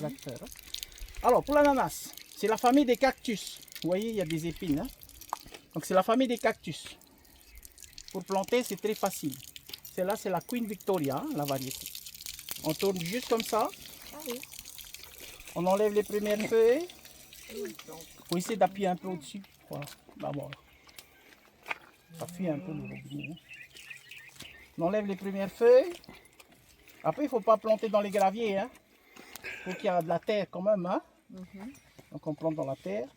acteurs. Hein. Alors, pour l'ananas, c'est la famille des cactus. Vous voyez, il y a des épines. Hein. Donc, c'est la famille des cactus. Pour planter, c'est très facile. Celle-là, c'est la Queen Victoria, hein, la variété. On tourne juste comme ça. Ah oui. On enlève les premières feuilles. Il faut essayer d'appuyer un peu au-dessus. Voilà, d'abord. Ça fuit un peu le robinet. Hein. On enlève les premières feuilles. Après, il ne faut pas planter dans les graviers. Hein. Il faut qu'il y ait de la terre quand même. Hein. Donc, on plante dans la terre.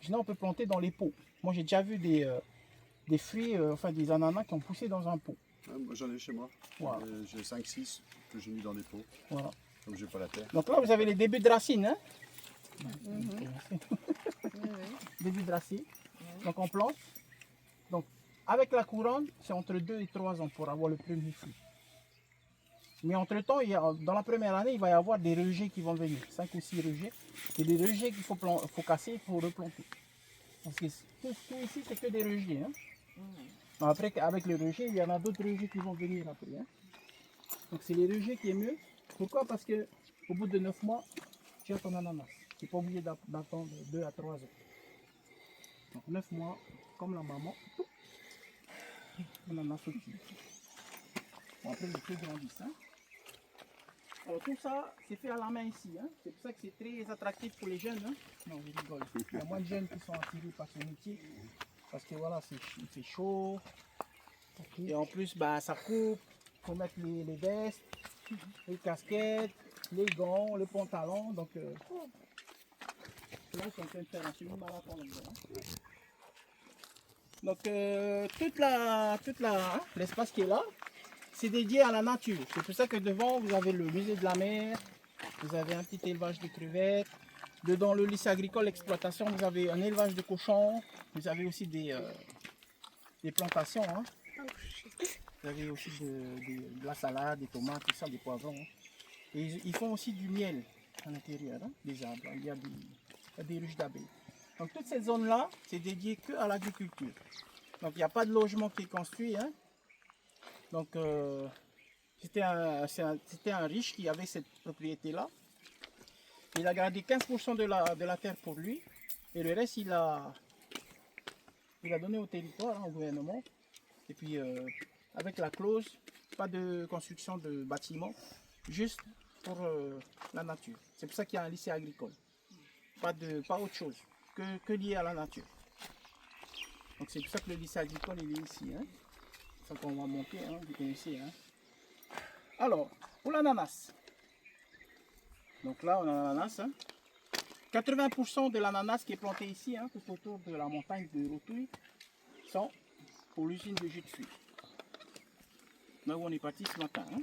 Sinon, on peut planter dans les pots. Moi, j'ai déjà vu des fruits, enfin des ananas qui ont poussé dans un pot. Ouais, moi, j'en ai chez moi. Voilà. J'ai 5-6 que j'ai mis dans des pots. Voilà. Comme j'ai pas la terre. Donc là, vous avez les débuts de racines. Hein. Début de racines. Donc, on plante. Donc, avec la couronne, c'est entre 2 et 3 ans pour avoir le premier fruit. Mais entre-temps, dans la première année, il va y avoir des rejets qui vont venir. 5 ou 6 rejets. C'est des rejets qu'il faut casser pour replanter. Parce que tout ici, c'est que des rejets. Hein. Après, avec les rejets, il y en a d'autres rejets qui vont venir après. Hein. Donc, c'est les rejets qui est mieux. Pourquoi? Parce qu'au bout de 9 mois, tu as ton ananas. Tu n'es pas obligé d'attendre 2 à 3 ans. Donc, 9 mois, comme la maman, ananas au dessus. Bon, après, les fruits grandissent. Hein. Alors, tout ça, c'est fait à la main ici. Hein. C'est pour ça que c'est très attractif pour les jeunes. Hein. Non, je rigole. Il y a moins de jeunes qui sont attirés par ce métier. Parce que voilà, il fait chaud. Et en plus, bah, ça coupe. Il faut mettre les vestes, les casquettes, les gants, les pantalons. Donc, là, ils sont en train de faire un semi-marathon là-dedans. Donc, l'espace qui est là, c'est dédié à la nature. C'est pour ça que devant, vous avez le musée de la mer, vous avez un petit élevage de crevettes. Dedans, le lycée agricole exploitation, vous avez un élevage de cochons. Vous avez aussi des plantations. Hein. Vous avez aussi de la salade, des tomates, tout ça, des poivrons. Hein. Et ils font aussi du miel à l'intérieur, hein, des arbres. Il y a des ruches d'abeilles. Donc, toute cette zone-là, c'est dédié que à l'agriculture. Donc, il n'y a pas de logement qui est construit. Hein. Donc, c'était un riche qui avait cette propriété-là. Il a gardé 15% de la terre pour lui. Et le reste, il a donné au territoire, hein, au gouvernement. Et puis, avec la clause, pas de construction de bâtiments, juste pour la nature. C'est pour ça qu'il y a un lycée agricole. Pas autre chose que lié à la nature. Donc, c'est pour ça que le lycée agricole, il est ici. Hein. C'est ça qu'on va monter, hein, vous connaissez. Hein. Alors, pour l'ananas. Donc là, on a l'ananas. Hein. 80% de l'ananas qui est planté ici, hein, tout autour de la montagne de Rotouille, sont pour l'usine de jus de fruits. Là où on est parti ce matin. Hein.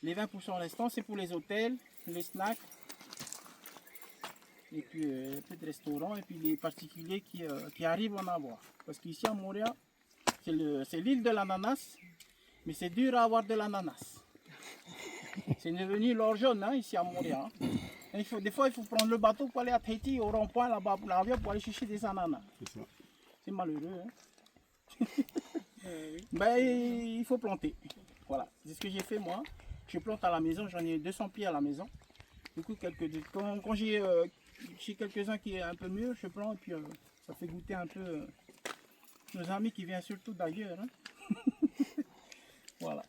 Les 20% restants, c'est pour les hôtels, les snacks, et puis un peu de restaurants, et puis les particuliers qui arrivent à en avoir. Parce qu'ici à Montréal, c'est l'île de l'ananas, mais c'est dur à avoir de l'ananas. C'est devenu l'or jaune hein, ici à Montréal. Hein. Des fois, il faut prendre le bateau pour aller à Tahiti, au rond-point là-bas, pour l'avion, pour aller chercher des ananas. C'est malheureux. Hein. Ben, il faut planter. Voilà, c'est ce que j'ai fait moi. Je plante à la maison, j'en ai 200 pieds à la maison. Du coup, quand j'ai quelques-uns qui est un peu mieux, je plante et puis ça fait goûter un peu nos amis qui viennent surtout d'ailleurs. Hein. Voilà.